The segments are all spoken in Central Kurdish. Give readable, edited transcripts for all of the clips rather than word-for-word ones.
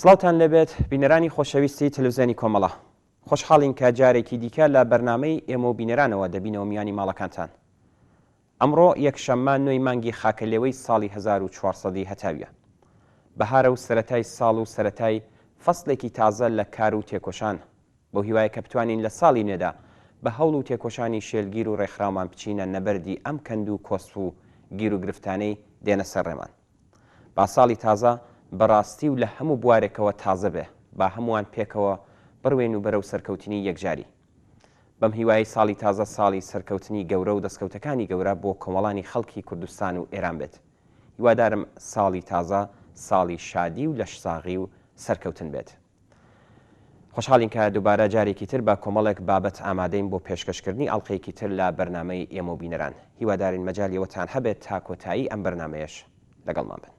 سڵاوتان لەبێت بینەرانی خۆشەویستی تەلەڤیزیۆنی کۆمەڵە. خۆشحاڵین کە جارێکی دیکە لە بەرنامەی ئێمە و بینەرانەوە دەبینەوە میانی ماڵەکانتان. ئەمڕۆ یەکشەممە 9 مانگی خاکەلێوەی ساڵی 1400 هەتاویە. بەهارە و سەرەتای ساڵ و سەرەتای فەسڵێکی تازە لە کار و تێکۆشان، بۆ هیوایە کە بتوانین لە ساڵی نوێدا بە هەوڵ و تێکۆشانی شێلگیر و ڕێکخراومان بچینە نەبەردی ئەم کەند و کۆسپ و گیر و گرفتانەی دێنە سەر ڕێمان. با ساڵی تازە بەڕاستی و لە هەموو بوارێکەوە تازە بێ، با هەمووان پێکەوە بڕوێن و بەرەو سەرکەوتنی یەکجاری. بەم هیوایی ساڵی تازە ساڵی سەرکەوتنی گەورە و دەستکەوتەکانی گەورە بۆ کۆمەڵانی خەڵکی کوردستان و ئێران بێت. هیوادارم ساڵی تازە ساڵی شادی و لەشساغی و سەرکەوتن بێت. خۆشحاڵین کە دووبارە جارێکی تر بە کۆمەڵێک بابەت ئامادەین بۆ پێشکەشکردنی ئەڵلقەیەکی تر لە بەرنامەی ئێمە و بینەران. هیوادارین مەجالیەوەتان هەبێت تا کۆتایی ئەم بەرنامەیەش لەگەڵمان بن.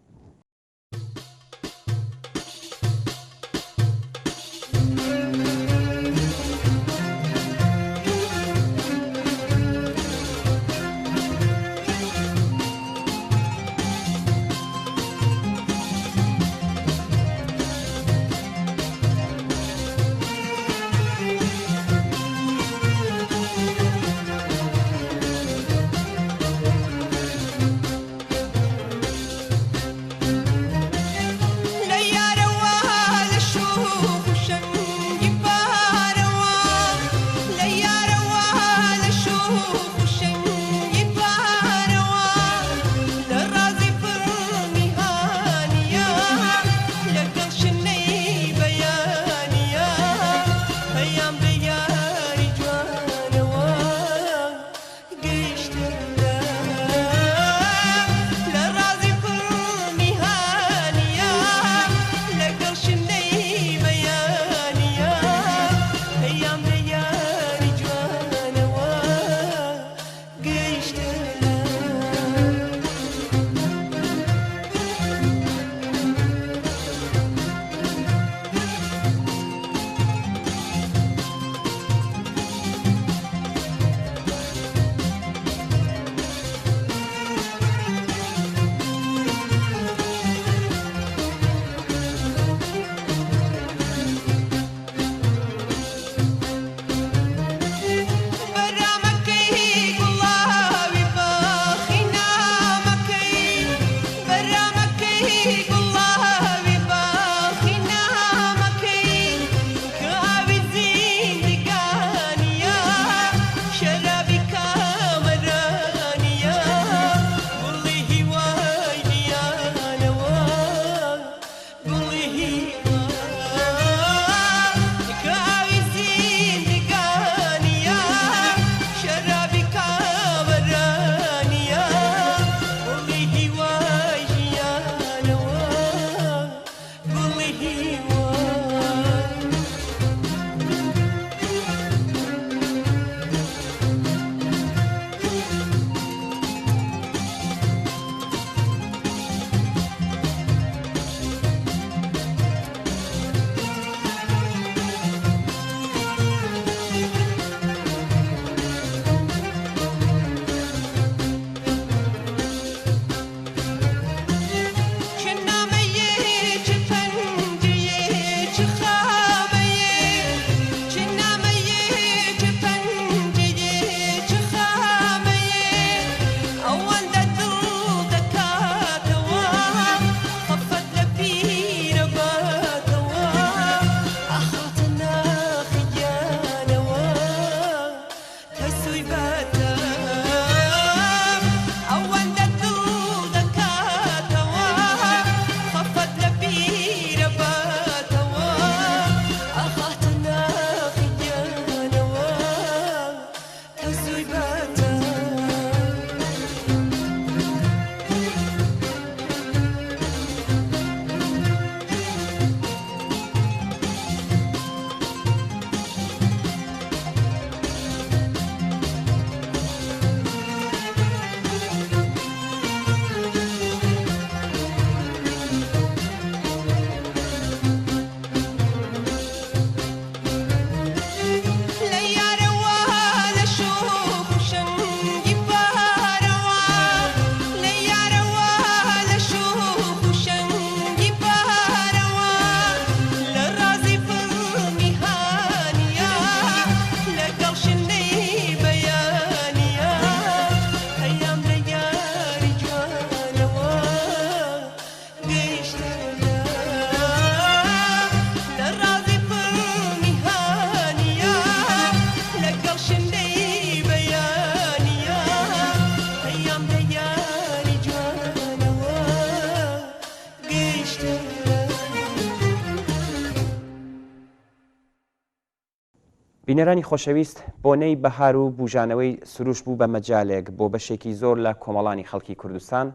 بینەرانی خۆشەویست بۆنەی بەهار و بوژانەوەی سروش بوو بە مەجالێک بۆ بەشێکی زۆر لە کۆمەڵانی خەڵکی کوردستان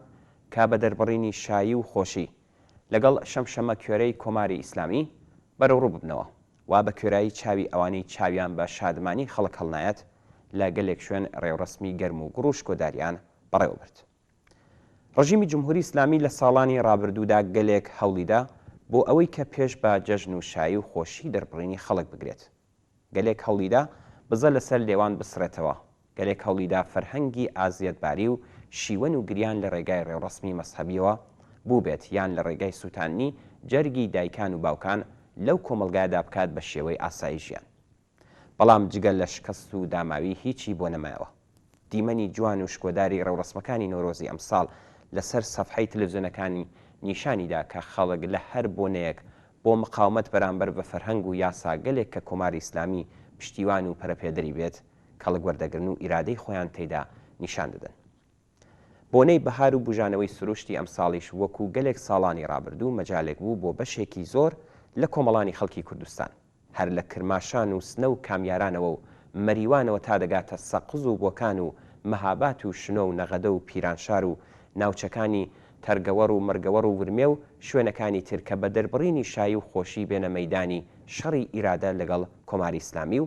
کا بە دەربڕینی شایی و خۆشی لەگەڵ شەمشەمە کوێرەی کۆماری ئیسلامی بەرەوڕوو ببنەوە وا بە کوێرایی چاوی ئەوانەی چاویان بە شادمانی خەڵک هەڵنایەت لە گەلێک شوێن ڕێوڕسمی گەرم و گڕوش کۆداریان بەڕێوەبرد. ڕژیمی جمهوری ئیسلامی لە ساڵانی ڕابردوودا گەلێک هەوڵیدا بۆ ئەوەی کە پێش بە جەژن و شایی و خۆشی دەربڕینی خەڵک بگرێت. گەلێک هەوڵیدا بزە لەسەر لێوان بسرێتەوە، گەلێک هەوڵیدا فەرهەنگی ئازیەتباری و شیوەن و گریان لە ڕێگای ڕێوڕسمی مەسحەبیەوە بوو بێت یان لە ڕێگای سووتانی جەرگی دایکان و باوکان لەو کۆمەلگادا بکات بە شێوەی ئاسایشیان. بەڵام جگەل لە شکست و داماوی هیچی بۆ نەمایەوە. دیمەنی جوان و شکۆداری ڕێوڕسمەکانی نۆرۆزی ئەمساڵ لەسەر سەفحەی تەلەڤیزیۆنەکانی نیشانیدا کە خەڵک لە هەر بۆنەیەک بۆ مقاومەت بەرامبەر بە فەرهەنگ و یاسا گەلێک کە کۆماری ئیسلامی پشتیوان و پەرەپێدەری بێت کەڵک وەردەگرن و ئیرادەی خۆیان تێیدا نیشان دەدەن. بۆنەی بەهار و بوژانەوەی سروشتی ئەمساڵیش وەکو گەلێک ساڵانی ڕابردوو مەجالێک بوو بۆ بەشێکی زۆر لە کۆمەڵانی خەڵکی کوردستان هەر لە کرماشان و سنە و کامیارانەوە و مەریوانەوە تا دەگاتە سەقز و بۆکان و مەهابات و شنۆ و نەغەدە و پیرانشار و ناوچەکانی تەرگەوەڕ و مەرگەوەڕ و ورمێ و شوێنەکانی تر کە بە دەربڕینی شایی و خۆشی بێنە مەیدانی شەڕی ئیرادە لەگەڵ کۆماری ئیسلامی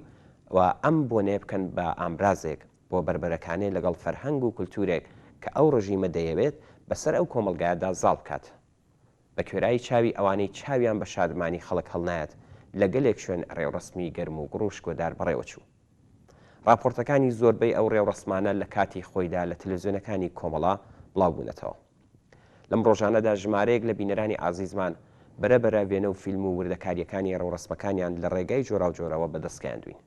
و ئەم بۆنێ بکەن بە ئامرازێک بۆ بربەرەکانێ لەگەڵ فەرهەنگ و کولتورێک کە ئەو ڕژیمە دەیەوێت بەسەر ئەو کۆمەلگایەدا زاڵ بکات. بە کوێرایی چاوی ئەوانەی چاویان بە شادمانی خەڵک هەڵنایەت لە گەلێک شوێن ڕێوڕسمی گەرم و گڕوش کۆدار بەڕێوەچوو. راپۆرتەکانی زۆربەی ئەو ڕێوڕسمانە لە کاتی خۆیدا لە تەلەڤیزیۆنەکانی کۆمەڵا بڵاوبوونەتەوە. لەم ڕۆژانەدا ژمارەیەک لە بینەرانی ئازیزمان بەرەبەرە وێنە و فیلم و وردەکاریەکانی ڕێوڕسمەکانیان لە ڕێگای جۆراوجۆرەوە بەدەستکەیاندوین.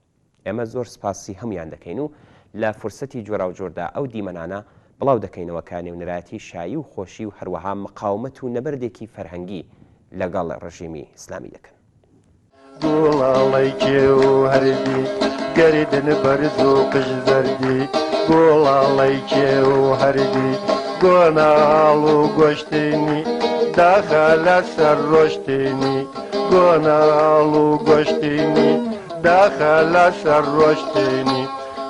ئێمە زۆر سپاسی هەمویان دەکەین و لە فرسەتی جۆراوجۆردا ئەو دیمەنانە بڵاو دەکەینەوە کانێ و نەرایەتی شایی و خۆشی و هەروەها مقاومەت و نەبەردێکی فەرهەنگی لەگەڵ ڕژیمی ئیسلامی دەکەن. گوڵاڵی کێ و هەردی گەریدن بەرز و قژ زەردی گوڵاڵی کێ و هەردی گۆناڵ و گۆشتێنی داخە لەسەر ڕۆشتێنی گۆناڵ و گۆشتێنی داخە لەسەر ڕۆشتێنی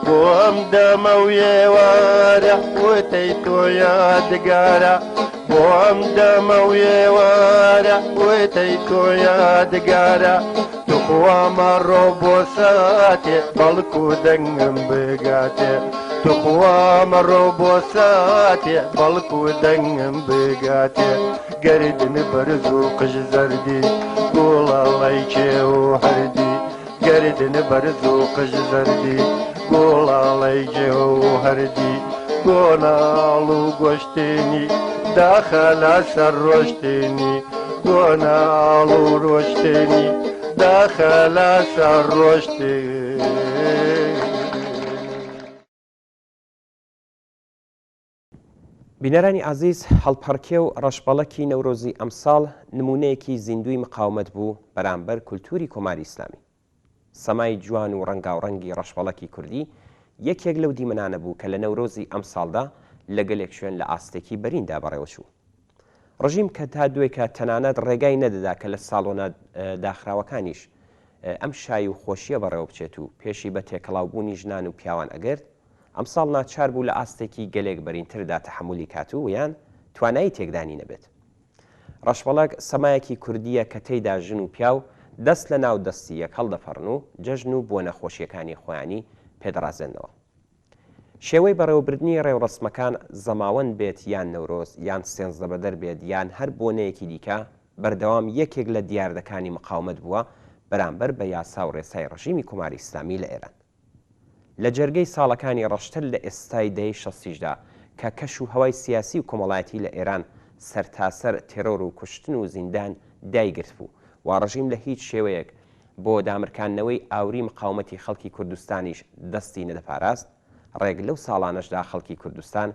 بۆ ئەم دەمە و ئێوارە وتەی تۆ یادگارە بۆ ئەم دەمە و ئێوارە وتەی تۆ یادگارە توخوامە ڕۆ بۆ ساتێ بەڵکو دەنگم بگاتێ توخوامە ڕۆ بۆ ساتێ بەڵکو دەنگم بگاتێ گەردن بەرز و قژ زەردی گوڵاڵی کێ و هەردی گەردن بەرز و قژ زەردی گوڵاڵی کێ و هەردی گۆناڵ و گۆشتێنی داخە لەسەر ڕۆشتێنی گۆناڵ و ڕۆشتێنی داخە لەسەر ڕۆشتێنی. بینەرانی ئازیز هەڵپەڕکێ و ڕەشبەڵەکی نەورۆزی ئەمساڵ نمونەیەکی زیندوی مقاومەت بوو بەرامبەر کولتوری کۆماری ئیسلامی. سەمای جوان و ڕەنگاوڕەنگی ڕەشبەڵەکی کوردی یەکێک لەو دیمەنانە بوو کە لە نەورۆزی ئەمساڵدا لە گەلێک شوێن لە ئاستێکی بەریندا بەڕێوەچوو. ڕژیم کە تا دوێکە تەنانەت ڕێگای نەدەدا کە لە ساڵۆنە داخراوەکانیش ئەم شایی و خۆشیە بەڕێوە بچێت و پێشی بە تێکەڵاوبوونی ژنان و پیاوان ئەگرت ئەمساڵ ناچار بوو لە ئاستێکی گەلێک بەرینتردا تەحمولی کاتوو و یان توانایی تێکدانی نەبێت. ڕەشبەڵەک سەمایەکی کوردیە کە تێیدا ژن و پیاو دەست لە ناو دەستی یەک هەڵدەفەڕن و جەژن و بۆ نەخۆشیەکانی خۆیانی پێدەڕازێنەوە. شێوەی بەڕێوەبردننی ڕێوڕسمەکان زەماوەند بێت یان نەورۆز یان سێنزدە بەدەر بێت یان هەر بۆنەیەکی دیکە بەردەوام یەکێک لە دیاردەکانی مقاومەت بووە بەرامبەر بە یاسا و ڕێسای ڕژیمی کۆماری ئیسلامی لە ئێران. لە جەرگەی ساڵەکانی ڕەشتر لە ئێستای دەی 60دا کە کەش و هەوای سیاسی و کۆمەڵایەتی لە ئێران سەرتاسەر تێرۆر و کوشتن و زیندان دایگرت بوو و ڕژیم لە هیچ شێوەیەک بۆ دامرکاندنەوەی ئاوری مقاومەتی خەڵکی کوردستانیش دەستی نەدەپاراست. ڕێک لەو ساڵانەشدا خەڵکی کوردستان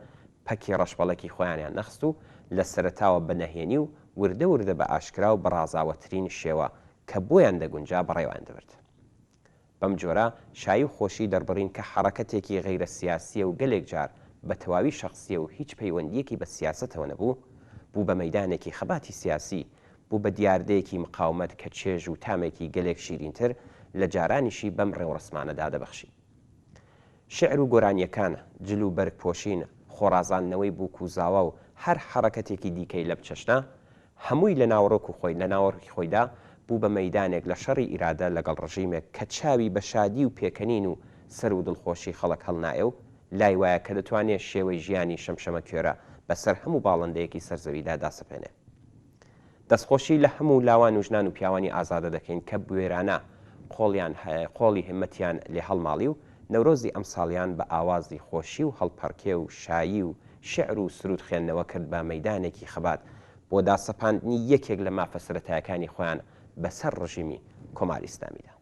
پەکی ڕەشبەڵەکی خۆیانیان نەخست و لە سەرەتاوە بەنەهێنی و وردە وردە بە ئاشکرا و بەڕازاوەترین شێوە کە بۆیان دەگونجا بەڕێوان دەبرد. بەم جۆرە شایی و خۆشی دەربڕین کە حرەکەتێکی غەیرە سیاسیە و گەلێک جار بە تەواوی شخصیە و هیچ پەیوەندیەکی بە سیاسەتەوە نەبوو بوو بە مەیدانێکی خەباتی سیاسی بوو بە دیاردەیەکی مقاومەت کە چێژ و تامێکی گەلێک شیرینتر لە جارانیشی بەم ڕێوەڕسمانەدا دەبەخشی. شعر و گۆرانیەکانە، جل و بەرگ پۆشینە، خۆڕازانەوەی بووک و زاوا و هەر حرەکەتێکی دیکەی لە بچەشنا هەمووی لە ناوڕۆک و خۆی لە ناوەڕکی خۆیدا بوو بە مەیدانێک لە شەڕی ئیرادە لەگەڵ ڕژیمێک کە چاوی بە شادی و پێکەنین و سەر و دڵخۆشی خەڵک هەڵنایە و لای وایە کە دەتوانێت شێوەی ژیانی شەمشەمە کوێرە بەسەر هەموو باڵندەیەکی سەرزەویدا داسەپێنێ. دەستخۆشی لە هەموو لاوان و ژنان و پیاوانی ئازادە دەکەین کە بوێرانە قۆڵی همەتیان لێ هەڵماڵی و نەورۆزی ئەمساڵیان بە ئاوازی خۆشی و هەڵپەرکێ و شایی و شعر و سرود خوێندنەوە کرد بە مەیدانێکی خەبات بۆ داسەپاندنی یەکێک لە مافە سەرەتایەکانی خۆیان بەسەر ڕژیمی کۆماری ئیسلامیدا.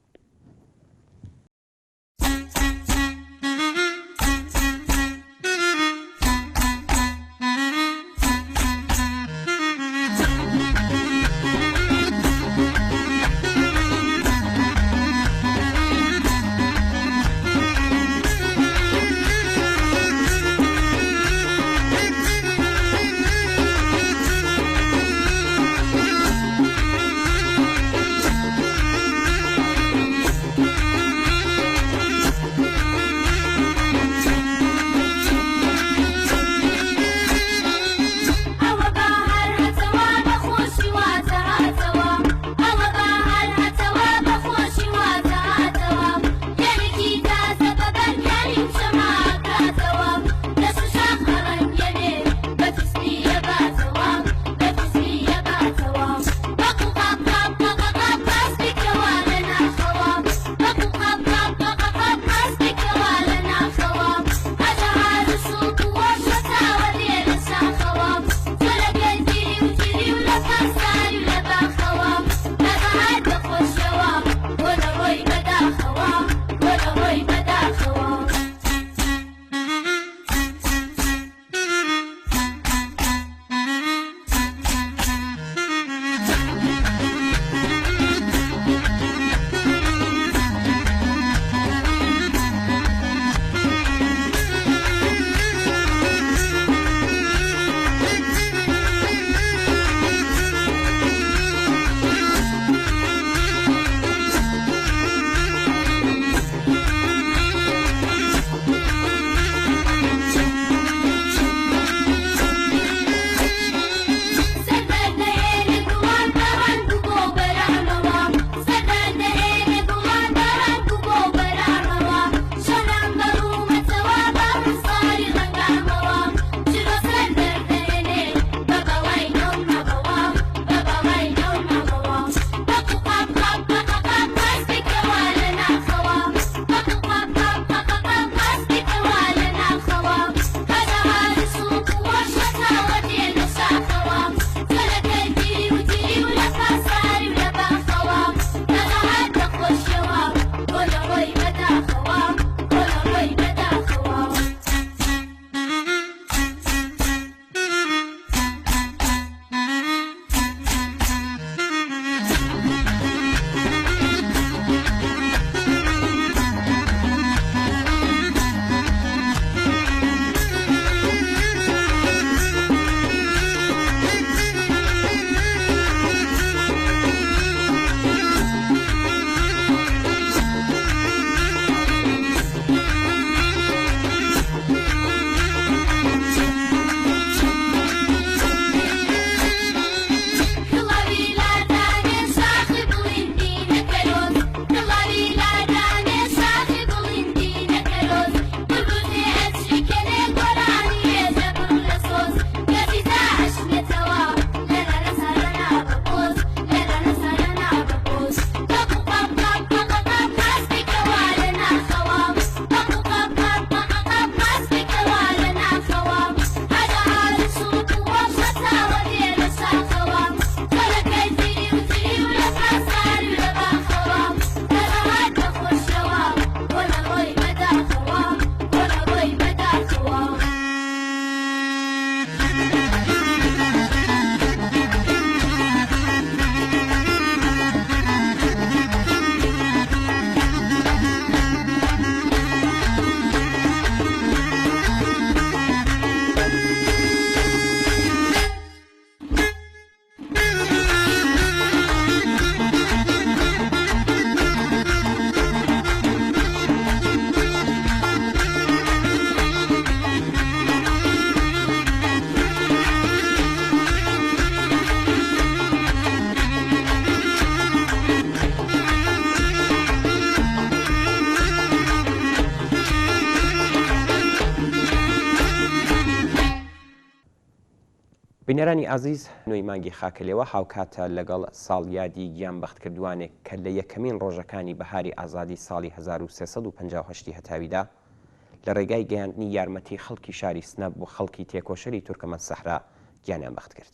بینەرانی ئازیز نوێی مانگی خاکەلێەوە هاوکاتە لەگەڵ ساڵیادی گیان بەختکردوانێک کە لە یەکەمین ڕۆژەکانی بەهاری ئازادی ساڵی 1350 هەتاویدا لە ڕێگای گەیاندنی یارمەتی خەڵکی شاری سنە بۆ خەڵکی تێکۆشەری تورکمەن سەحرا گیانیان بەخت کرد.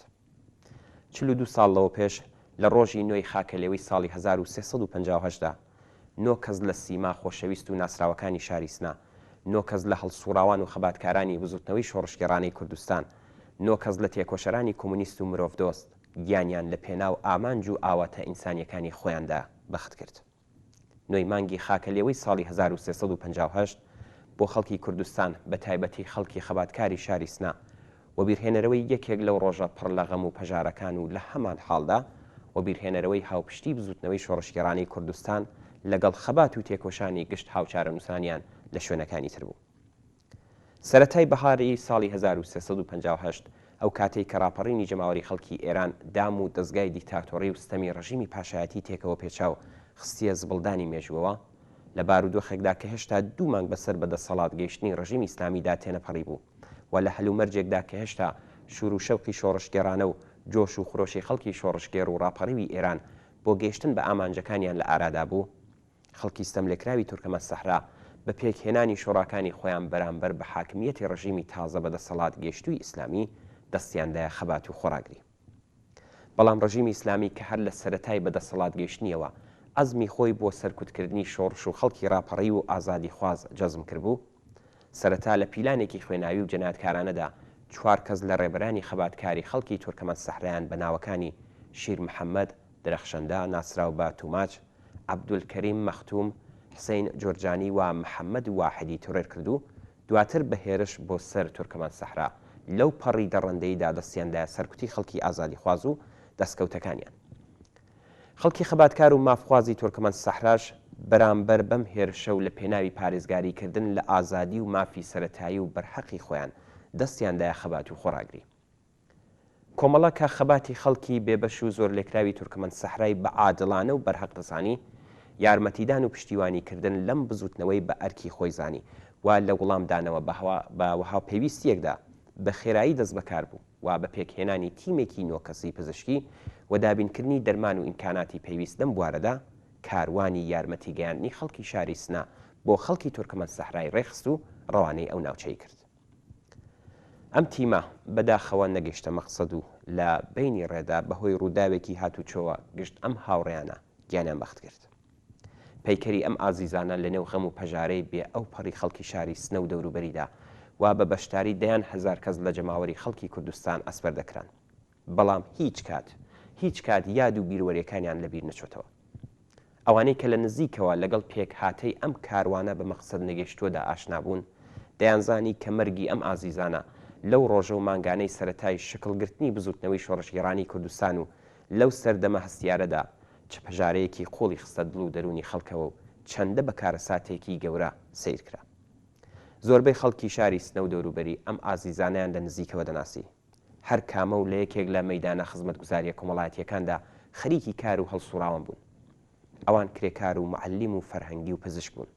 42 ساڵ لەوە پێش لە ڕۆژی نوێی خاکەلێەوەی ساڵی 1350دا 9 کەس لە سیما خۆشەویست و ناسراوەکانی شاری سنە، 9 کەس لە هەڵسوراوان و خەباتکارانی بزوتنەوەی شۆڕشگەڕانەی کوردستان، 9 کەس لە تێکۆشەرانی کۆمونیست و مرۆڤدۆست گیانیان لە پێناو ئامانج و ئاواتە ئینسانیەکانی خۆیاندا بەخت کرد. نوێی مانگی خاکەلێەوەی ساڵی 1350 بۆ خەڵکی کوردستان بە تایبەتی خەڵکی خەباتکاری شاری سنە و بیرهێنەرەوەی یەکێک لەو ڕۆژە پڕ لە غەم و پەژارەکان و لە هەمان حاڵدا و بیرهێنەرەوەی هاوپشتی بزوتنەوەی شۆڕشگەڕانەی کوردستان لەگەڵ خەبات و تێکۆشانی گشت هاوچارە نووسانیان لە شوێنەکانی تر بوو. سەرەتای بەهاری ساڵی 1350 ئەو کاتەی کە ڕاپەڕینی جەماوەری خەڵکی ئێران دام و دەستگای دیکتاتۆری و ستەمی ڕژیمی پاشایەتی تێکەوە پێچاو خستیە زبڵدانی مێژووەوە لە بارودۆخێکدا کە هێشتا 2 مانگ بەسەر بەدەسەڵات گەیشتنی ڕژیمی ئیسلامیدا تێنەپەڕی بوو و لە هەلومەرجێکدا کە هێشتا شور و شەوقی شۆڕشگێڕانە و جۆش و خۆشی خەڵکی شۆڕشگێر و ڕاپەڕیوی ئێران بۆ گەیشتن بە ئامانجەکانیان لە ئارادا بوو، خەڵکی ستەملێکراوی تورکمەن سەحرا بە پێکهێنانی شۆڕاکانی خۆیان بەرامبەر بە حاکمیەتی ڕژیمی تازە بەدەسەڵات گەیشتووی ئیسلامی دەستیاندایە خەبات و خۆراگری. بەڵام ڕژیمی ئیسلامی کە هەر لە سەرەتای بەدەسەڵات گەیشتنیەوە ئەزمی خۆی بۆ سەرکوتکردنی شۆڕش و خەڵکی ڕاپەڕی و ئازادی خواز جەزم کردبوو، سەرەتا لە پیلانێکی خوێناوی و جەنایەتکارانەدا 4 کەس لە ڕێبەرانی خەباتکاری خەڵکی تورکمەن سەحرایان بە ناوەکانی شیر محەممەد، درەخشەندە، ناسراو بە توماچ، عەبدولکەریم مەختوم، حسین جۆرجانی و محەممەد واحدی تورێر کردو، دواتر بە هێرش بۆ سەر تورکمەن سەحرا لەو پەڕی دەڕەندەیدا دەستیاندایە سەرکوتی خەڵکی ئازادی خواز و دەستکەوتەکانیان. خەڵکی خەباتکار و مافخوازی تورکمەن سەحراش بەرامبەر بەم هێرشە و لە پێناوی پارێزگاریکردن لە ئازادی و مافی سەرەتایی و بەرحەقی خۆیان دەستیاندایە خەبات و خۆراگری. کۆمەڵە کە خەباتی خەڵکی بێبەش و زۆر لێکراوی تورکمەن سەحرای بە عادڵانە و بەرحەق دەزانی، یارمەتیدان و پشتیوانیکردن لەم بزوتنەوەی بە ئەرکی خۆی زانی و لە وەڵامدانەوە بە وەها پێویستیەکدا بە خێرایی دەست بەکار بوو و بە پێکهێنانی تیمێکی نۆکەسی پزیشکی و دابینکردنی دەرمان و ئیمکاناتی پێویست لەم بوارەدا کاروانی یارمەتی گەیاندنی خەڵکی شاری سنە بۆ خەڵکی تورکمەن سەحرای ڕێخست و ڕەوانەی ئەو ناوچەی کرد. ئەم تیمە بەداخەوە نەگەیشتە مەقسەد و لە بینی ڕێدا بەهۆی ڕووداوێکی هاتوچۆوە گشت ئەم هاوڕێیانە گیانیان بەخت کرد. پەیکەری ئەم ئازیزانە لە نێو غەم و پەژارەی بێ ئەو پەڕی خەڵکی شاری سنە و دەوروبەریدا و بە بەشداری دەیان هەزار کەس لە جەماوەری خەڵکی کوردستان ئەسپەر دەکران، بەڵام هیچ کات یاد و بیروەریەکانیان لەبیر نەچۆتەوە. ئەوانەی کە لە نزیکەوە لەگەڵ پێک هاتەی ئەم کاروانە بە مەقسەد نەگەیشتووەدا ئاشنابوون، دەیانزانی کە مەرگی ئەم ئازیزانە لەو ڕۆژە و مانگانەی سەرەتای شکلگرتنی بزوتنەوەی شۆڕشگەڕانی کوردستان و لەو سەردەمە هەستیارەدا چ پەژارەیەکی قۆڵی خستە دڵ و دەرونی خەڵکەوە و چەندە بە کارەساتێکی گەورە سیر کرا. زۆربەی خەڵکی شاری سنە و دەوروبەری ئەم ئازیزانیان لە نزیکەوە دەناسی، هەر کامە و لە یەکێک لە مەیدانە خزمەتگوزاریە کۆمەڵایەتیەکاندا خەریکی کار و هەڵسوراوان بوون. ئەوان کرێکار و معلم و فەرهەنگی و پزیشک بوون.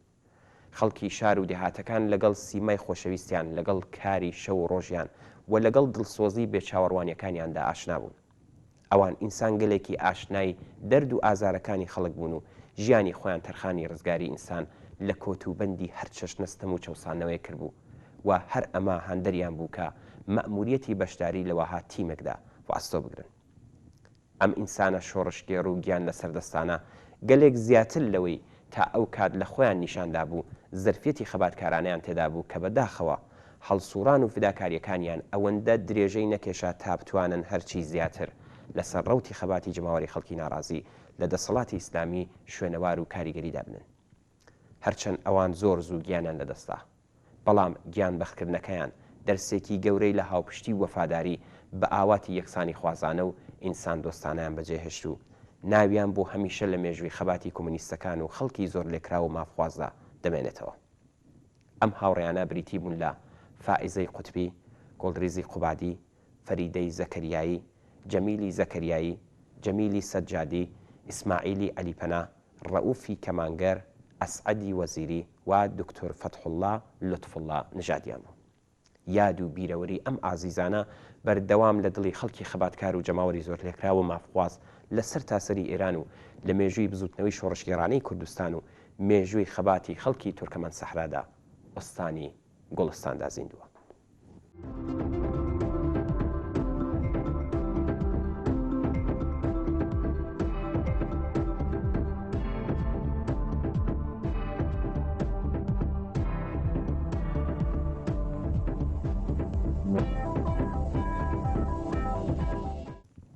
خەڵکی شار و دێهاتەکان لەگەڵ سیمای خۆشەویستیان لەگەڵ کاری شەو و ڕۆژیان و لەگەڵ دڵسۆزی بێچاوەڕوانیەکانیاندا ئاشنا بوون. ئەوان ئینسانگەلێکی ئاشنای دەرد و ئازارەکانی خەڵک بوون و ژیانی خۆیان تەرخانی ڕزگاری ئینسان لە کۆتوبەندی هەر چەشنەستەم و چەسانەوەی کردبوو و هەر ئەمە هەندەریان بوو کە مەئموریەتی بەشداری لەوەها تیمێکدا وەستۆ بگرن. ئەم ئینسانە شۆڕشگێڕ و گیان لە سەردەستانە گەلێک زیاتر لەوەی تا ئەو کات لە خۆیان نیشاندا بوو زەرفێتی خەباتکارانیان تێدا بوو کە بەداخەوە هەڵسووران و فداکاریەکانیان ئەوەندە درێژەی نەکێشا تا بتوانن هەرچی زیاتر لەسەر ڕەوتی خەباتی جەماوەری خەڵکی ناڕازی لە دەسەڵاتی ئیسلامی شوێنەوار و کاریگەریدا بنن. هەرچەند ئەوان زۆر زوو گیانیان لەدەستا، بەڵام گیان بەختکردنەکەیان دەرسێکی گەورەی لە هاوپشتی وەفاداری بە ئاواتی یەکسانی خوازانە و ئینسان دۆستانیان بەجێهێشت و ناویان بۆ هەمیشە لە مێژووی خەباتی کۆمونیستەکان و خەڵکی زۆر لێکرا و مافخوازدا دەمێنێتەوە. ئەم هاوڕێیانە بریتی بوون لە فائیزەی قوتبی، گۆڵریزی قوبادی، فەریدەی زەکەریایی، جەمیلی زەکەریایی، جەمیلی سەجادی، ئیسماعیلی ئەلیپەنا، ڕەئوفی کەمانگەر، ئەسعەدی وەزیری و دکتۆر فەتحوڵڵا لوتفوڵڵا نژادیان بوو. یاد و بیرەوەری ئەم ئازیزانە بەردەوام لە دڵی خەڵکی خەباتکار و جەماوەری زۆر لێکراوە مافخواز لەسەر تاسەری ئێران و لە مێژووی بزوتنەوەی شۆڕشگێڕانەی کوردستان و مێژووی خەباتی خەڵکی تورکەمەن سەحرادا ئۆستانی گۆڵستاندا زیندووە.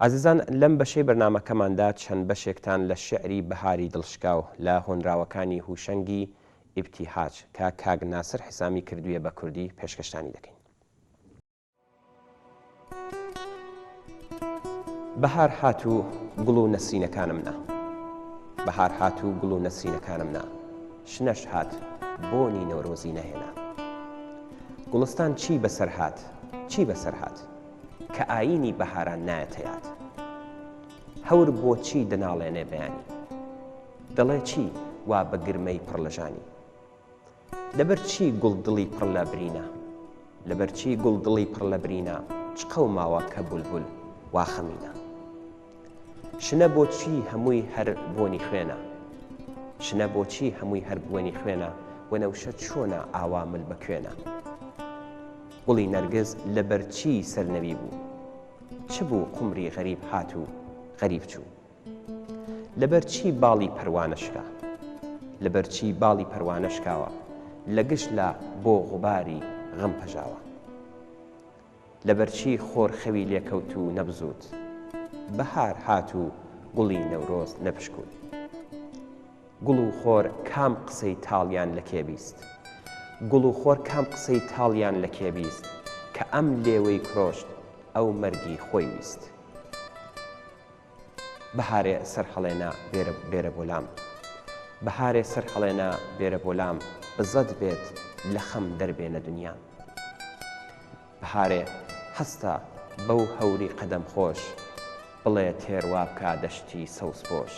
عزیزان لەم بەشەی بەرنامەکەماندا چەند بەشێکتان لە شعری بەهاری دڵشکاو لە هۆنراوەکانی هوشەنگی ئیبتیحاج کە کاگ ناسر حسامی کردوویە بە کوردی پێشکەشتانی دەکەین. بەهار هات و گوڵ و نەسینەکانم نا، بەهار هات و گوڵ و نەسینەکانم نا، شنەش هات بۆنی نەورۆزی نەهێنا. گوڵستان چی بەسەر هات، چی بەسەر هات کە ئایینی بەهاران نایەتە یاد. هەور بۆچی دەناڵێنێ بەیانی، دەڵێ چی وا بە گرمەی پڕ لە ژانی. لەبەر چی گوڵدڵی پڕ لە برینە، لەبەر چی گوڵدڵی پڕ لە برینە، چ قەوماوە کە بولبول وا خەمینە. شنە بۆچی هەمووی هەر بۆنی خوێنە، شنە بۆچی هەمووی هەر بوونی خوێنە، وەنەوشە چۆنە ئاوامل بەکوێنە. گوڵی نەرگز لەبەر چی سەرنەوی بوو، چ بوو قومری غەریب هات و غەریب چوو. لەبەر چی باڵی پەروانەشکا، لەبەر چی باڵی پەروانەشکاوە، لە گشت لە بۆ غوباری غەم پەژاوە. لەبەر چی خۆر خەوی لێکەوت و نەبزوت، بەهار هات و گوڵی نەورۆز نەپشکوت. گوڵ و خۆر کام قسەی تاڵیان لە کێ بیست، گوڵ و خۆر کام قسەی تاڵیان لە کێ بیست، کە ئەم لێوەی کرۆشت ئەو مەرگی خۆی ویست. بەهارێ سەر هەڵێنا بێرە بۆلام، بەهارێ سەر هەڵێنا بێرە بۆلام، بزەد بێت لە خەم دەربێنە دنیا. بەهارێ هەستە بەو هەوری قەدەم خۆش، بڵێ تێروا بکە دەشتی سەوز پۆش.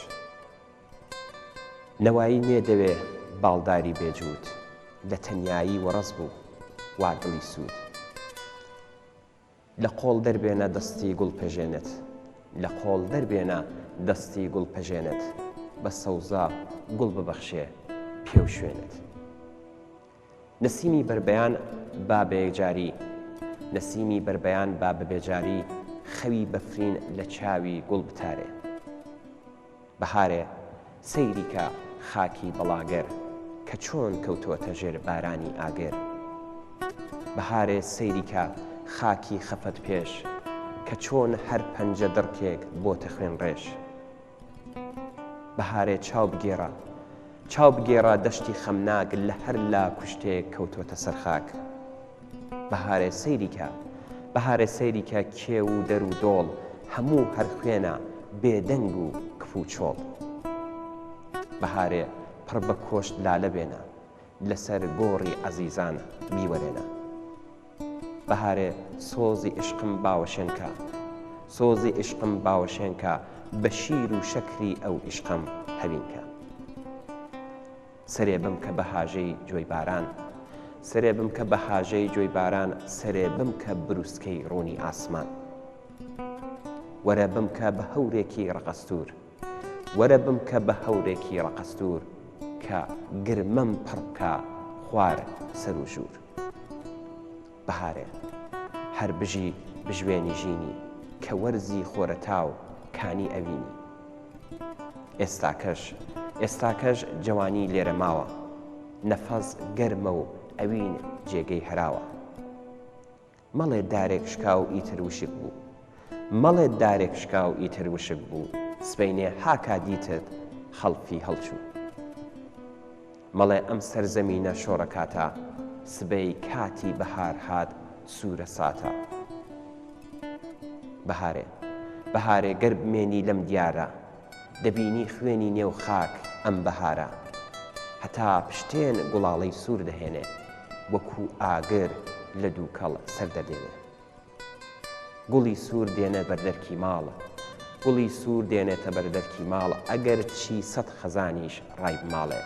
نەوایی نێدەوێ باڵداری بێجووت، لە تەنیایی وەڕەس بوو وا دڵی سوود. لە قۆڵ دەربێنە دەستی گوڵ پەژێنێت، لە قۆڵ دەربێنە دەستی گوڵ پەژێنێت، بە سەوزا گوڵ ببەخشێ پێو شوێنێت. نەسیمی بربەیان با بێجاری، نەسیمی بربەیان با بەبێجاری، خەوی بەفرین لە چاوی گوڵ بتارێ. بەهارێ سەیری کە خاکی بەڵاگەر، کە چۆن کەوتووەتە ژێر بارانی ئاگەر. بەهارێ سەیری کە خاکی خەفەت پێش، کە چۆن هەر پەنجە دڕکێک بۆتە خوێن ڕێش. بەهارێ چاو بگێڕە، چاو بگێڕە دەشتی خەمناک، لە هەر لا کوشتێک کەوتووەتە سەر خاک. بەهارێ سەیری کە، بەهارێ سەیری کە کێو و دەر و دۆڵ، هەموو هەر خوێنە بێدەنگ و کف و چۆڵ. بەهارێ پڕ بە کۆشت لالە بێنە، لەسەر گۆڕی عەزیزان بیوەرێنە. بەهارێ سۆزی عشقم باوەشێنکە، سۆزی عشقم باوەشێنکە، بە شیر و شەکری ئەو عشقم هەوینکە. سەرێ بم کە بە هاژەی جۆی باران، سەرێ بم کە بە هاژەی جۆی باران، سەرێ بم کە بروسکەی ڕوونی ئاسمان. وەرە بم کە بە هەورێکی ڕەقەستور، وەرە بم کە بە هەورێکی ڕەقەستور، کە گرمەم پڕ بکە خوار سەر و ژوور. بەهارێ هەر بژی بژوێنی ژینی، کە وەرزی خۆرەتاو کانی ئەوینی. ئێستاکەش جوانی لێرە ماوە، نەفەس گەرمە و ئەوین جێگەی هەراوە. مەڵێ دارێک شکا و ئیتر وشک بوو، مەڵێ دارێک شکا و ئیتر وشک بوو، سبەینێ هاکا دیتت خەڵفی هەڵچوو. مەڵێ ئەم سەرزەمینە شۆڕەکاتە، سبەی کاتی بەهار هات سوورە ساتە. بەهارێ بەهارێ گەر بمێنی لەم دیارە، دەبینی خوێنی نێو خاک ئەم بەهارە. هەتا پشتێن گوڵاڵەی سوور دەهێنێ، وەکوو ئاگر لە دوو کەڵ سەردەدێنێ. گوڵی سوور دێنە بەردەرکی ماڵ، گوڵی سوور دێنێتە بەردەرکی ماڵ، ئەگەر چی سەد خەزانیش ڕای بماڵێ.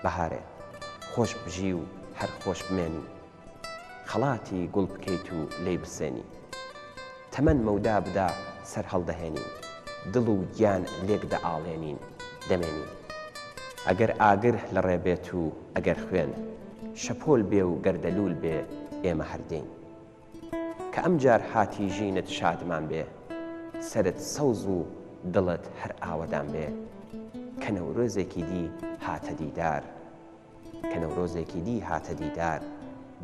بەهارێ خۆش بژی و هەر خۆش بمێنی، خەڵاتی گوڵ بکەیت و لێی بسێنی تەمەن مەودا بدا سەر هەڵدەهێنین دڵ و گیان لێک دەئاڵێنین دەمێنین ئەگەر ئاگر لە ڕێبێت و ئەگەر خوێن شەپۆل بێ و گەردەلوول بێ ئێمە هەردەین کە ئەم جار هاتی ژینت شادمان بێ سەرت سەوز و دڵت هەر ئاوەدان بێ کە نەورۆزێکی دی هاتە دیدار کە نەورۆزێکی دی هاتە دیدار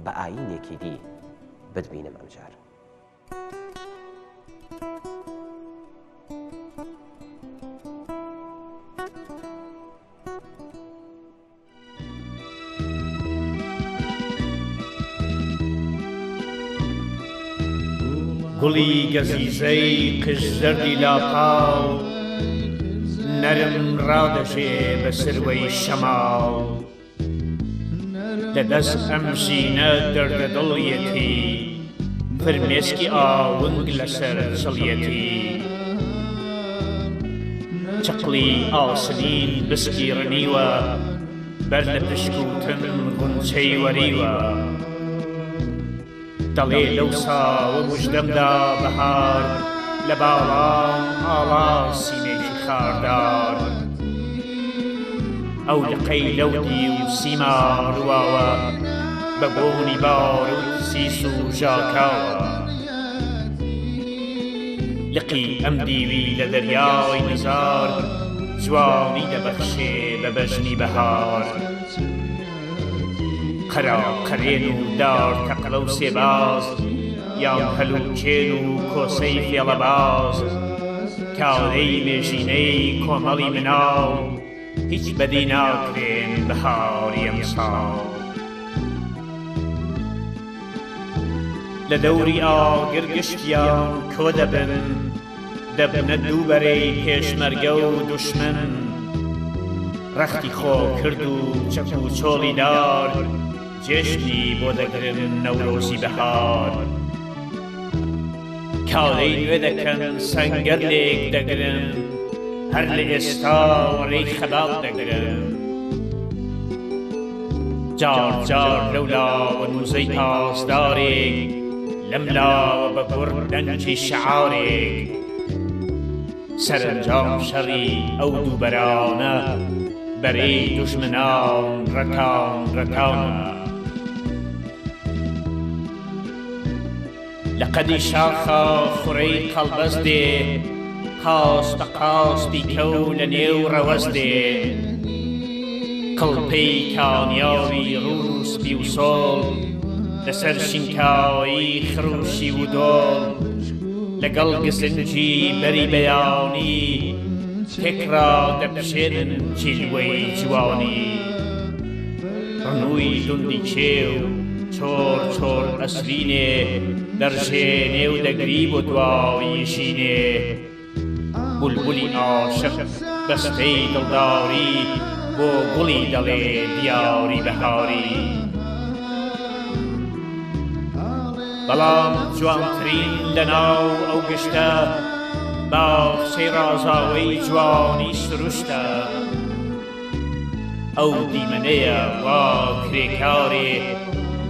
بە ئایینێکی دی بتبینم ئەمجار گوڵی گەزیزەی قژ زەردی لاپاو نەرم ڕادەژێ بە سروەی شەماو لەدەست ئەم ژینە دەردە دڵیەتی فرمێسکی ئاونگ لەسەر چڵیەتی چقلی ئاسنین بسکی ڕنیوە بەر لە پشکوتن غونچەی وەریوە دەڵێ لەو ساوە موژدەمدا بەهار لە باڵام ئاڵا سینێکی خاردار ئەو لقەی لەودی و سیما ڕواوە بە بۆنی بار و سیس و ژاکاوە لقی ئەم دیوی لە دەریای نزار جوانی دەبەخشێ بە بەژنی بەهار قەرا قەرێن و دار تەقلە و سێباز یان هەلوکێن و کۆسەی فێڵەباز کاڵەی مێژینەی کۆمەڵی مناو هیچ بەدی ناکرێن بەهاری ئەمساڵ لە دەوری ئاگر گشتیان کۆ دەبن دەبنە دووبەرەی پێشمەرگە و دوشمن ڕەختی خۆ کرد و چەک و چۆڵی دار جێشتی بۆ دەگرن نەورۆزی بەهار کاڵەی نوێ دەکەن سەنگەر لێک دەگرن هەر لە ئێستا وەڕێی خەباڵ دەگرن جار جار لەولاوە نووزەی پاسدارێک لەملاوە بە گوڕ دەنجی شەعارێک سەرنجام شەڕی ئەو دووبەرانە بەرەی دوژمنان ڕەتان ڕەتانە لە قەدی شاخە خوڕەی قەڵبەز دێ قاس بە قاس بیکەو لە نێو ڕەوەز دێ قڵپەی کانیاوی ڕووس بی و سۆڵ لەسەر شینکاوی خڕوشی و دۆڵ لەگەڵ گزنجی بەری بەیانی تێکرا دەپشێنن جیلوەی جوانی ڕنووی لوندی کێو چۆر چۆر ئەسرینێ دەڕژێنێ و دەگری بۆ دواوی ژینێ بولبولی عاشق بەستەی دڵداری بۆ گوڵی دەڵێ دیاری بەهاری بەڵام جوانترین لەناو ئەو گشتە باخچەی ڕازاوەی جوانی سروشتە ئەو دیمەنەیە وا کرێکارێ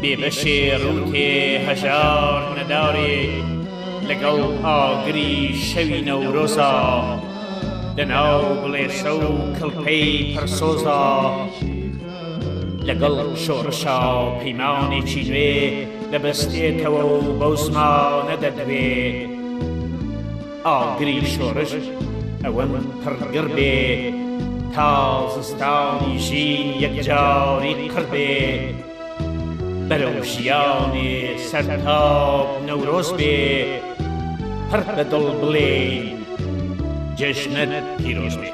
بێبەشێ ڕوتێ هەژار نەدارێ لەگەڵ ئاگری شەوی نەورۆزا لەناو بڵێشە و کڵپەی پەرسۆزا لەگەڵ شۆڕشا پەیمانێکی نوێ دەبەستێتەوە و بەو زمانە دەدەوێ ئاگری شۆڕش ئەوەم پڕگر بێ تا زستانی ژین یەکجاری قڕ بێ بەرەو ژیانێ سەرتاب نەورۆز بێ هەر بە دڵ بڵێ جەژنت پیرۆز بێ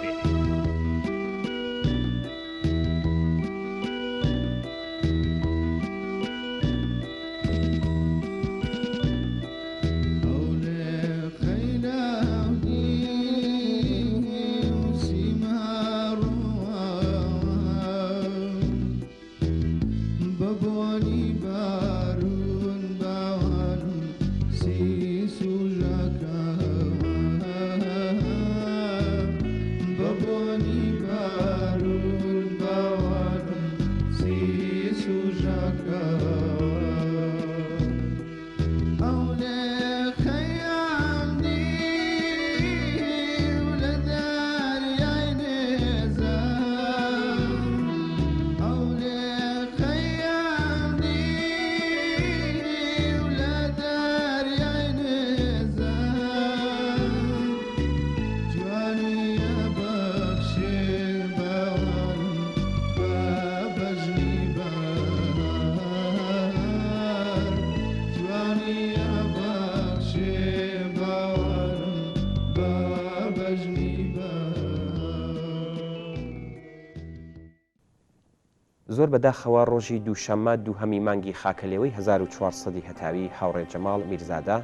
زۆر بەداخەوە ڕۆژی دووشەممە دووهەمی مانگی خاکەلێوەی 1400 هەتاوی هاوڕێ جەماڵ میرزادە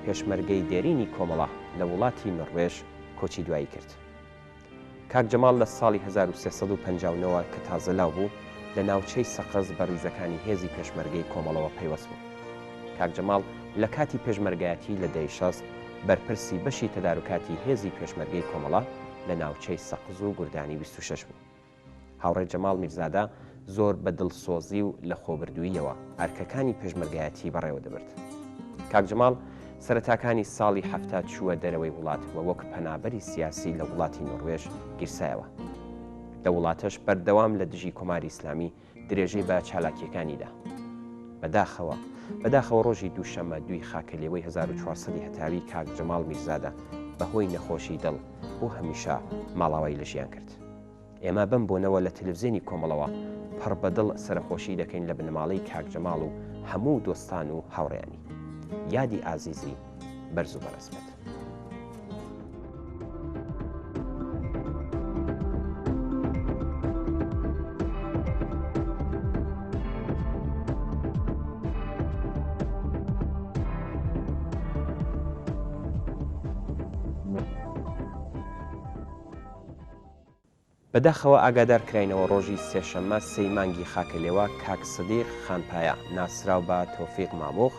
پێشمەرگەی دێرینی کۆمەڵە لە وڵاتی نروێژ کۆچی دوایی کرد. کاک جەماڵ لە ساڵی 1359 کە تازە لاو بوو لە ناوچەی سەقز بە ڕیزەکانی هێزی پێشمەرگەی کۆمەڵەوە پەیوەست بوو. کاک جەماڵ لە کاتی پێشمەرگایەتی لە دەیشەست بەرپرسی بەشی تەدارکاتی هێزی پێشمەرگەی کۆمەڵە لە ناوچەی سەقز و گوردانی 26 بوو. هاوڕێ جەماڵ میرزادە زۆر بە دڵسۆزی و لە خۆبردوویەوە ئەرکەکانی پێشمەرگایەتی بەڕێوە دەبرد. کاک جەماڵ سەرەتاکانی ساڵی هەفتا چووە دەرەوەی وڵات و وەک پەنابەری سیاسی لە وڵاتی نروێژ گیرسایەوە. لە وڵاتەش بەردەوام لە دژی کۆماری ئیسلامی درێژەی بە چالاکیەکانیدا. بەداخەوە ڕۆژی دووشەممە دوی خاکەلێوەی 1400 هەتاوی کاک جەماڵ میرزادە بەهۆی نەخۆشی دڵ و هەمیشە ماڵاوای لە ژیان کرد. ئێمە بم بۆنەوە لە تەلەڤیزیۆنی کۆمەڵەوە پڕ بەدڵ سەرخۆشی دەکەین لە بنەماڵەی کاک جەماڵ و هەموو دۆستان و هاوڕێیانی. یادی ئازیزی بەرز و بەڕسمەت. بەداخەوە ئاگادار کراینەوە ڕۆژی سێشەممە سەی مانگی خاکەلێوە کاک سدیق خانپایە ناسرااو بە تۆفیق مامۆخ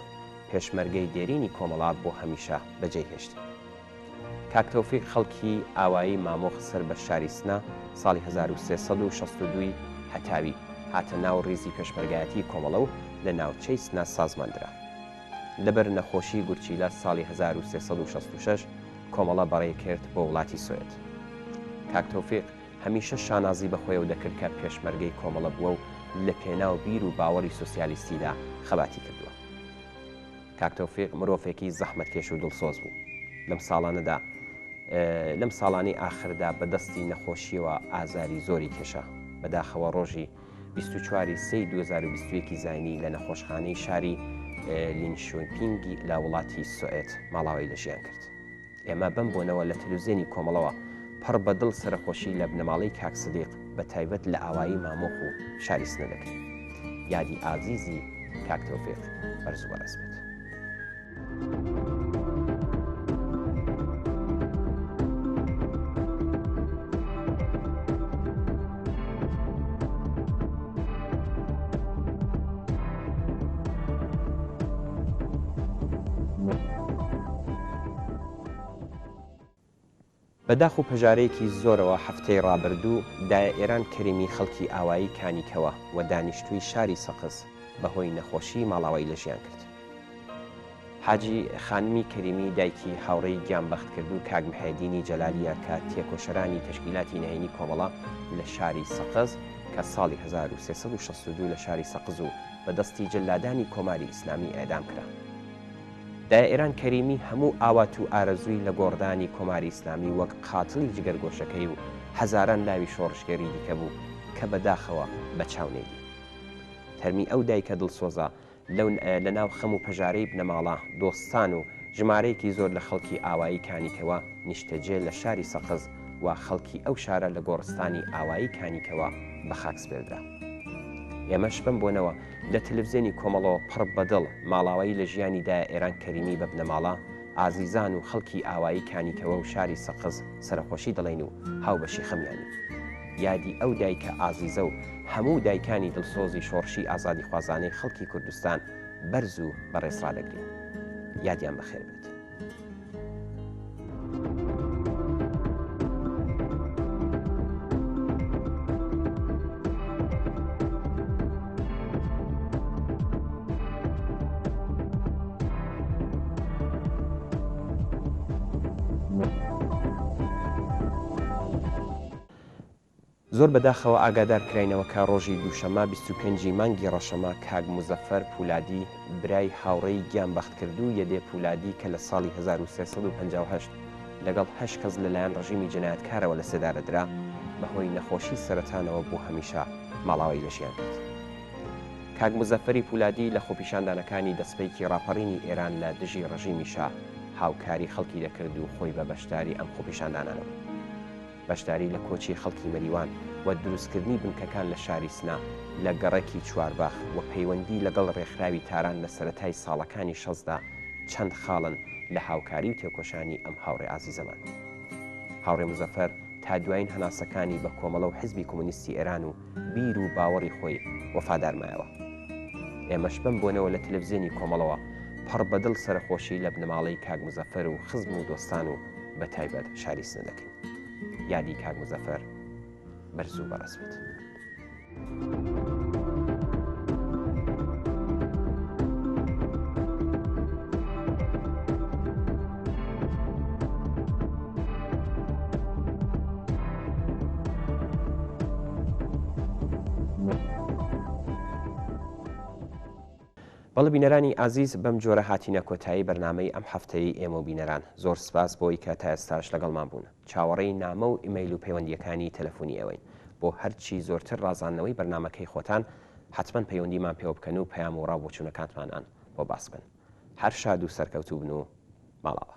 پێشمەرگەی دێرینی کۆمەڵا بۆ هەمیشە بەجێ هێشت. کاک تۆفیق خەڵکی ئاوایی مامۆخ سەر بە شاری سنە ساڵی 1362 هەتاوی هاتە ناو ڕیزی پێشمەرگایەتی کۆمەڵە و لە ناوچەی سنە سازماندرا. لەبەر نەخۆشی گورچیلە ساڵی 1366 کۆمەڵە بەڕێ کرد بۆ وڵاتی سوێت. کاک تۆفیق هەمیشە شانازی بەخۆیەوە دەکرد کە پێشمەرگەی کۆمەڵە بووە و لە پێناو بیر و باوەڕی سوسیالیستیدا خەباتی کردووە. کاک تۆفیق مرۆڤێکی زەحمەتکێش و دڵسۆز بوو. لەم ساڵانەی ئاخردا بەدەستی نەخۆشیەوە ئازاری زۆری کێشە. بەداخەوە ڕۆژی 24 سەی 2021 زاینی لە نەخۆشخانەی شاری لینشۆپینگی لە وڵاتی سوئێت ماڵاوی لە ژیان کرد. ئێمە بم بۆنەوە لە تەلەڤیزیۆنی کۆمەڵەوە پڕ بەدڵ سەرخۆشی لە بنەماڵەی کاک سدیق بە تایبەت لە ئاوایی مامۆخ و شاری سنە دەکەین. یادی ئازیزی کاک تۆفیق بەرز و بەڕسمەت. بەداخ و پەژارەیەکی زۆرەوە هەفتەی ڕابردوو دایە ئێران کەریمی خەڵکی ئاوایی کانیکەوە و دانیشتووی شاری سەقز بەهۆی نەخۆشی ماڵاوایی لە ژیان کرد. حاجی خانمی کەریمی دایکی هاوڕێی گیانبەخت کرد و کاک محەیدینی جەلالیە کە تێکۆشەرانی تەشکیلاتی نهێنی کۆمەڵە لە شاری سەقز کە ساڵی 1362 لە شاری سەقز و بەدەستی جەلادانی کۆماری ئیسلامی ئێدام کرا. دایە ئێران کەریمی هەموو ئاوات و ئارەزووی لە گۆڕدانی کۆماری ئیسلامی وەک قاتڵی جگەرگۆشەکەی و هەزاران لاوی شۆڕشگەری دیکە بوو کە بەداخەوە بە چاونێدی. تەرمی ئەو دایکە دڵسۆزە لە ناو خەم و پەژارەی بنەماڵە دۆستان و ژمارەیەکی زۆر لە خەڵکی ئاوایی کانیکەوە نیشتەجێ لە شاری سەقز و خەڵکی ئەو شارە لە گۆڕستانی ئاوایی کانیکەوە بە خاکسپێردرا. ئێمەش بم بۆنەوە لە تەلەڤیزیۆنی کۆمەڵەوە پڕ بەدڵ ماڵاوایی لە ژیانی دایە ئێران کەریمی بە بنەماڵە ئازیزان و خەڵکی ئاوایی کانیکەوە و شاری سەقز سەرخۆشی دەڵێن و هاوبەشی خەمیانی. یادی ئەو دایکە ئازیزە و هەموو دایکانی دڵسۆزی شۆڕشی ئازادی خوازانەی خەڵکی کوردستان بەرز و بەڕێسڕادەگرین. یادیان بەخێر بێت. زۆر بەداخەوە ئاگادار کراینەوە کە ڕۆژی دووشەمە 25 مانگی ڕەشەمە کاک موزەفەر پولادی برای هاوڕێی گیانبەخت کردو یەدێ پولادی کە لە ساڵی 1358 لەگەڵ 8 کەس لەلایەن ڕژیمی جنایەتکارەوە لە سێدارەدرا بەهۆی نەخۆشی سەرەتانەوە بۆ هەمیشە ماڵاوایی لە ژیان کرد. کاک موزەفەری پولادی لە خۆپیشاندانەکانی دەستپەیکی ڕاپەڕینی ئێران لە دژی ڕژیمیشە هاوکاری خەڵکی دەکرد و خۆی بە بەشداری ئەم خۆپیشاندانانەوە. بەشداری لە کۆچی خەڵکی مەریوان و دروستکردنی بنکەکان لە شاری سنا لە گەڕێکی چوارباخ و پەیوەندی لەگەڵ ڕێکخراوی تاران لە سەرەتای ساڵەکانی 16دا چەند خاڵن لە هاوکاری و تێکۆشانی ئەم هاوڕێ ئازیزەمان. هاوڕێ مزەفەر تا دوایین هەناسەکانی بە کۆمەڵە و حزبی کۆمونیستی ئێران و بیر و باوەڕی خۆی وەفادارمایەوە. ئێمەش بم بۆنەوە لە تەلەڤیزیۆنی کۆمەڵەوە پڕ بەدڵ سەرخۆشی لە بنەماڵەی کاک مزەفەر و خزم و دۆستان و بە تایبەت شاری سنە دەکەین. یادی کاک مزەفەر بەرز و بەڕێز بێت. بەڵە بینەرانی ئازیز بەم جۆرە هاتینە کۆتایی بەرنامەی ئەم هەفتەی ئێمە و بینەران. زۆر سپاس بۆی کە تا ئێستاش لەگەڵمان بوون. چاوەڕێی نامە و ئیمەیل و پەیوەندیەکانی تەلەفۆنی ئێوەین. بۆ هەرچی زۆرتر ڕازاندنەوەی بەرنمەکەی خۆتان حتمما پەیوەندیمان پێوە بکەن و پەیام و ڕاوبۆچوونەکانتمانان بۆ باس بن. هەر شاد و سەرکەوتوو بن و ماڵاوە.